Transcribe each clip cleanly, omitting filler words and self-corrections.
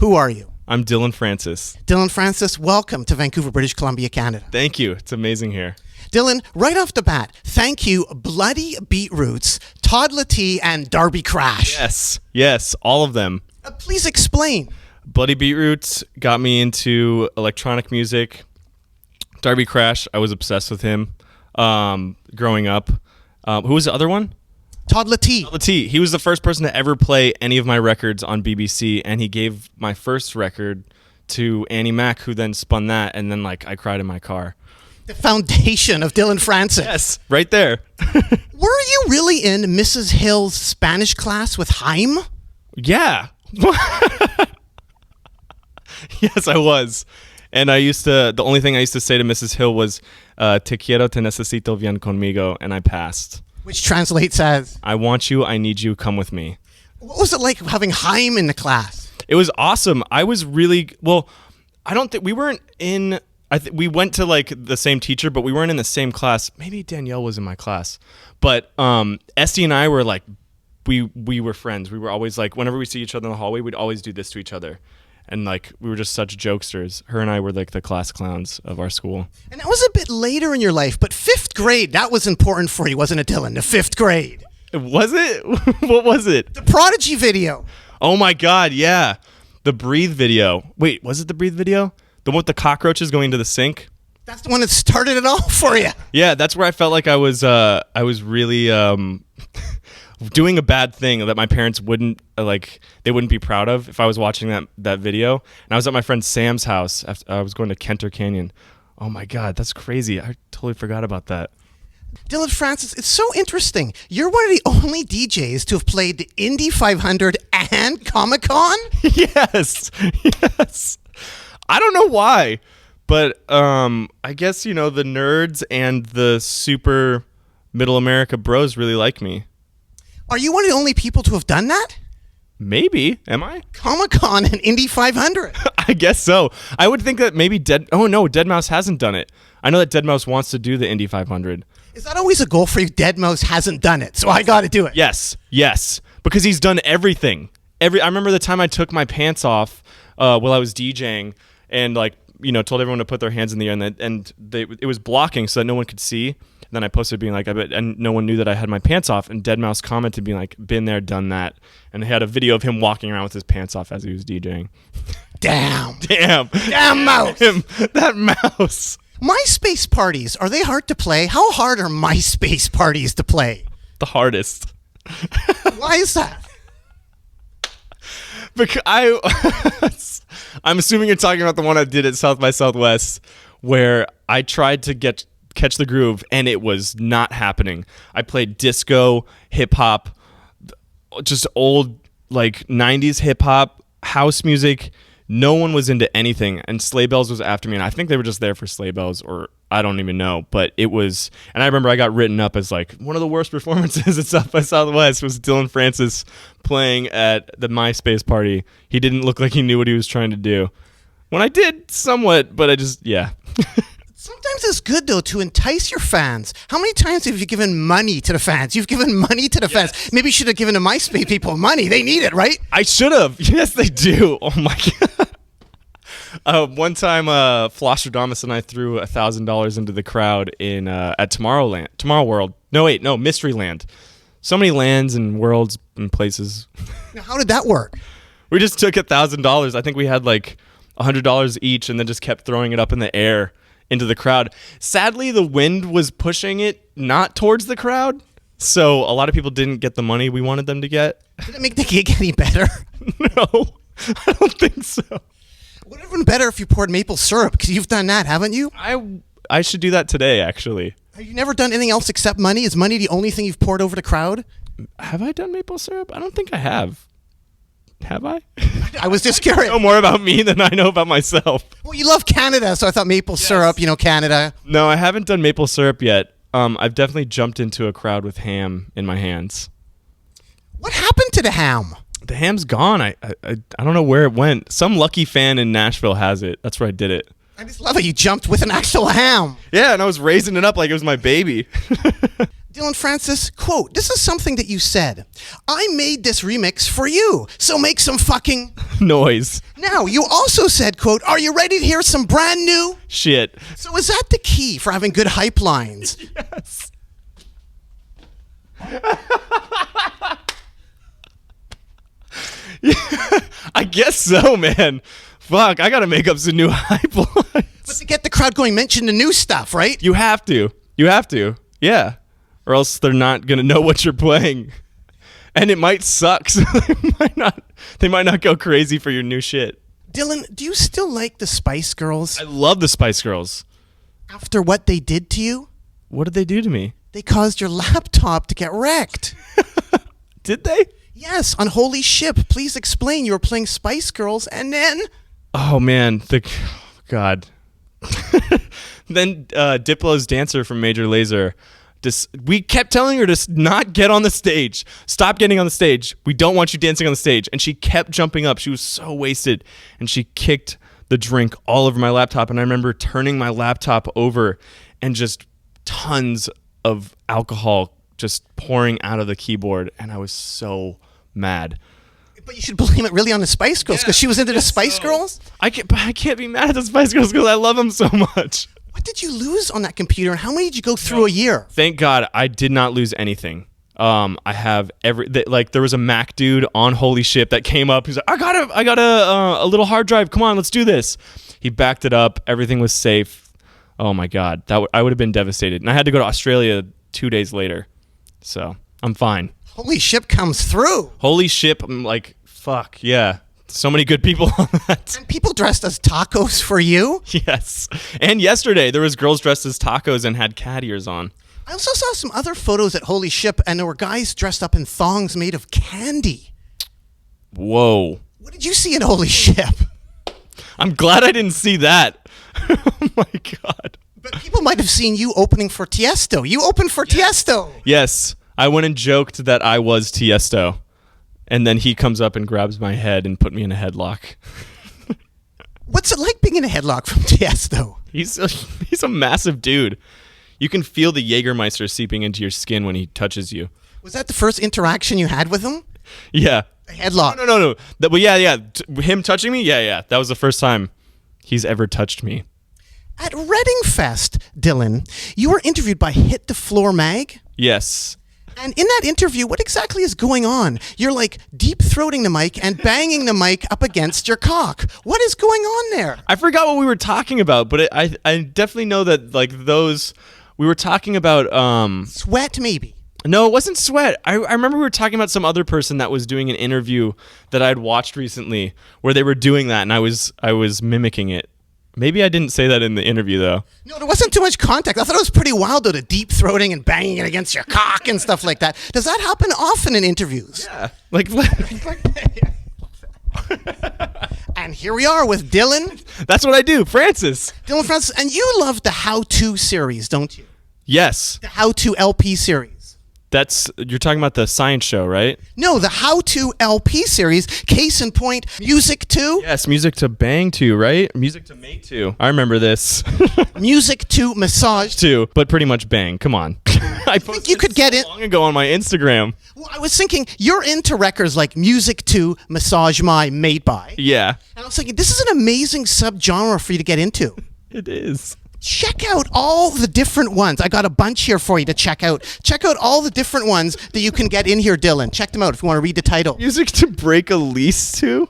Who are you? I'm Dillon Francis. Dillon Francis, welcome to Vancouver, British Columbia, Canada. Thank you. It's amazing here. Dillon, right off the bat, thank you, Bloody Beetroots, Toddler T, and Darby Crash. Yes, all of them. Please explain. Bloody Beetroots got me into electronic music. Darby Crash, I was obsessed with him growing up. Who was the other one? Toddler T. Toddler T. He was the first person to ever play any of my records on BBC, and he gave my first record to Annie Mac, who then spun that, and then I cried in my car. The foundation of Dillon Francis. Yes, right there. Were you really in Mrs. Hill's Spanish class with Haim? Yeah. Yes, I was. And the only thing I used to say to Mrs. Hill was, te quiero, te necesito, ven conmigo, and I passed. Which translates as, I want you, I need you, come with me. What was it like having Haim in the class? It was awesome. I was really, I don't think, we weren't in, we went to the same teacher, but we weren't in the same class. Maybe Danielle was in my class. But Esty and I were we were friends. We were always whenever we see each other in the hallway, we'd always do this to each other. And we were just such jokesters. Her and I were the class clowns of our school. And that was a bit later in your life, but 5th grade, that was important for you, wasn't it, Dillon? The 5th grade. Was it? What was it? The Prodigy video. Oh my God, yeah. The Breathe video. Wait, was it the Breathe video? The one with the cockroaches going into the sink? That's the one that started it all for you. Yeah, that's where I felt like I was really doing a bad thing that my parents wouldn't they wouldn't be proud of if I was watching that video. And I was at my friend Sam's house after I was going to Kenter Canyon. Oh my God, that's crazy. I totally forgot about that. Dillon Francis, it's so interesting. You're one of the only DJs to have played the Indy 500 and Comic-Con? Yes. I don't know why, but I guess, the nerds and the super middle America bros really like me. Are you one of the only people to have done that? Maybe. Am I? Comic-Con and Indy 500. I guess so. I would think that maybe Deadmau5 hasn't done it. I know that Deadmau5 wants to do the Indy 500. Is that always a goal for you? Deadmau5 hasn't done it, so I got to do it. Yes. Because he's done everything. I remember the time I took my pants off while I was DJing and told everyone to put their hands in the air, and it was blocking so that no one could see. And then I posted being I bet, and no one knew that I had my pants off. And Deadmau5 commented being been there, done that. And they had a video of him walking around with his pants off as he was DJing. Damn mouse. That mouse. MySpace parties, are they hard to play? How hard are MySpace parties to play? The hardest. Why is that? Because I'm assuming you're talking about the one I did at South by Southwest, where I tried to catch the groove, and it was not happening. I played disco, hip hop, just old 90s hip hop, house music. No one was into anything, and Sleigh Bells was after me, and I think they were just there for Sleigh Bells, or I don't even know. But it was, and I remember I got written up as one of the worst performances at South by Southwest was Dillon Francis playing at the MySpace party. He didn't look like he knew what he was trying to do. When I did, somewhat, but yeah. Sometimes it's good, though, to entice your fans. How many times have you given money to the fans? You've given money to the fans. Maybe you should have given the MySpace people money. They need it, right? I should have. Yes, they do. Oh, my God. One time, Flosstradamus and I threw $1,000 into the crowd at Tomorrow World. No, Mysteryland. So many lands and worlds and places. Now, how did that work? We just took $1,000. I think we had $100 each and then just kept throwing it up in the air into the crowd. Sadly, the wind was pushing it not towards the crowd, so a lot of people didn't get the money we wanted them to get. Did it make the gig any better? No, I don't think so. Would it have been better if you poured maple syrup? Because you've done that, haven't you? I should do that today, actually. Have you never done anything else except money? Is money the only thing you've poured over the crowd? Have I done maple syrup? I don't think I have. Have I? I was just curious. You know more about me than I know about myself. Well, you love Canada, so I thought maple syrup, Canada. No, I haven't done maple syrup yet. I've definitely jumped into a crowd with ham in my hands. What happened to the ham? The ham's gone. I don't know where it went. Some lucky fan in Nashville has it. That's where I did it. I just love it. You jumped with an actual ham. Yeah, and I was raising it up like it was my baby. Dillon Francis, quote, this is something that you said. I made this remix for you, so make some fucking Noise. Now, you also said, quote, are you ready to hear some brand new? Shit. So is that the key for having good hype lines? Yes. I guess so, man. Fuck, I gotta make up some new hype lines. But to get the crowd going, mention the new stuff, right? You have to. You have to. Yeah. Or else they're not gonna know what you're playing. And it might suck. So they might not go crazy for your new shit. Dillon, do you still like the Spice Girls? I love the Spice Girls. After what they did to you? What did they do to me? They caused your laptop to get wrecked. Did they? Yes, on Holy Ship. Please explain. You were playing Spice Girls and then... Oh, man. God. Then Diplo's dancer from Major Lazer, we kept telling her to not get on the stage. Stop getting on the stage. We don't want you dancing on the stage. And she kept jumping up. She was so wasted. And she kicked the drink all over my laptop. And I remember turning my laptop over and just tons of alcohol just pouring out of the keyboard. And I was so mad. But you should blame it really on the Spice Girls because she was into the Spice Girls? I can't be mad at the Spice Girls because I love them so much. What did you lose on that computer and how many did you go through a year? Thank God I did not lose anything. I have there was a Mac dude on Holy Ship that came up. He's like, I got a little hard drive. Come on, let's do this. He backed it up. Everything was safe. Oh my God, I would have been devastated. And I had to go to Australia 2 days later. So I'm fine. Holy Ship comes through. Holy Ship. I'm like, fuck yeah. So many good people on that. And people dressed as tacos for you? Yes. And yesterday, there was girls dressed as tacos and had cat ears on. I also saw some other photos at Holy Ship, and there were guys dressed up in thongs made of candy. Whoa. What did you see at Holy Ship? I'm glad I didn't see that. Oh, my God. But people might have seen you opening for Tiesto. You opened for Tiesto. Yes. I went and joked that I was Tiesto. And then he comes up and grabs my head and put me in a headlock. What's it like being in a headlock from Tiesto? He's a massive dude. You can feel the Jägermeister seeping into your skin when he touches you. Was that the first interaction you had with him? Yeah. A headlock? No. Yeah. Him touching me? Yeah. That was the first time he's ever touched me. At Reading Fest, Dillon, you were interviewed by Hit the Floor Mag. Yes. And in that interview, what exactly is going on? You're like deep-throating the mic and banging the mic up against your cock. What is going on there? I forgot what we were talking about, but I definitely know that we were talking about... Sweat, maybe. No, it wasn't sweat. I remember we were talking about some other person that was doing an interview that I'd watched recently where they were doing that, and I was mimicking it. Maybe I didn't say that in the interview, though. No, there wasn't too much contact. I thought it was pretty wild, though, the deep-throating and banging it against your cock and stuff like that. Does that happen often in interviews? Yeah. And here we are with Dillon. That's what I do, Francis. Dillon Francis. And you love the How-To series, don't you? Yes. The How-To LP series. You're talking about the science show, right? No, the How-To LP series. Case in point, Music To. Yes, music to bang to, right? Music to mate to. I remember this. Music To Massage to, but pretty much bang. Come on. I think you could get it long ago on my Instagram. Well, I was thinking you're into records like Music To, Massage My, Made By. Yeah. And I was thinking this is an amazing subgenre for you to get into. It is. Check out all the different ones. I got a bunch here for you to check out. Check out all the different ones that you can get in here, Dillon. Check them out if you want to read the title. Music to break a lease to?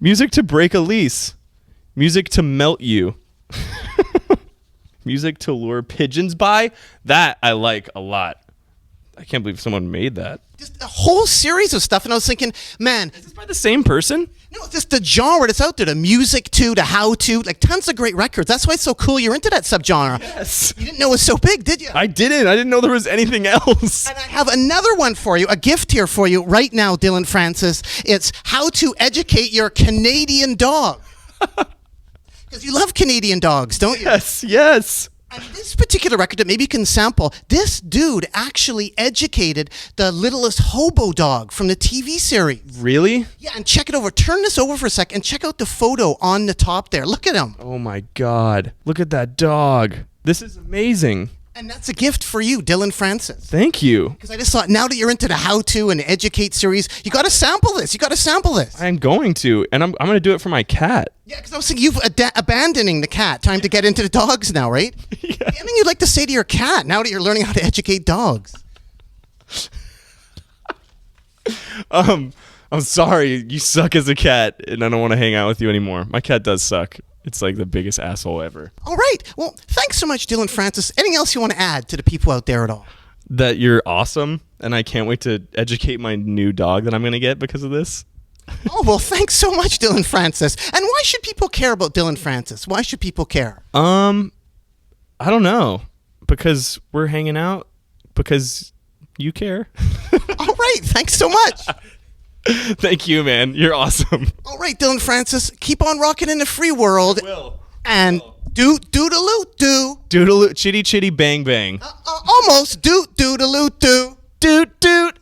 Music to break a lease. Music to melt you. Music to lure pigeons by? That I like a lot. I can't believe someone made that. Just a whole series of stuff, and I was thinking, man... Is this by the same person? No, it's just the genre that's out there, the Music To, the How-To, like tons of great records. That's why it's so cool you're into that subgenre. Yes. You didn't know it was so big, did you? I didn't know there was anything else. And I have another one for you, a gift here for you right now, Dillon Francis. It's How to Educate Your Canadian Dog. Because you love Canadian dogs, don't you? Yes. And this particular record that maybe you can sample, this dude actually educated the littlest hobo dog from the TV series. Really? Yeah, and check it over. Turn this over for a sec and check out the photo on the top there. Look at him. Oh my God. Look at that dog. This is amazing. And that's a gift for you, Dillon Francis. Thank you. Because I just thought, now that you're into the how-to and educate series, you got to sample this. You got to sample this. I'm going to, and I'm going to do it for my cat. Yeah, because I was thinking you've abandoning the cat. Time to get into the dogs now, right? Yeah. Anything you'd like to say to your cat now that you're learning how to educate dogs? I'm sorry. You suck as a cat, and I don't want to hang out with you anymore. My cat does suck. It's like the biggest asshole ever. All right. Well, thanks so much, Dillon Francis. Anything else you want to add to the people out there at all? That you're awesome, and I can't wait to educate my new dog that I'm going to get because of this. Oh, well, thanks so much, Dillon Francis. And why should people care about Dillon Francis? Why should people care? I don't know. Because we're hanging out. Because you care. All right. Thanks so much. Thank you, man. You're awesome. All right, Dillon Francis. Keep on rocking in the free world. Will. And doodaloo-doo. Doodaloo, chitty chitty bang bang. Almost doodaloo-doo. Doot doot.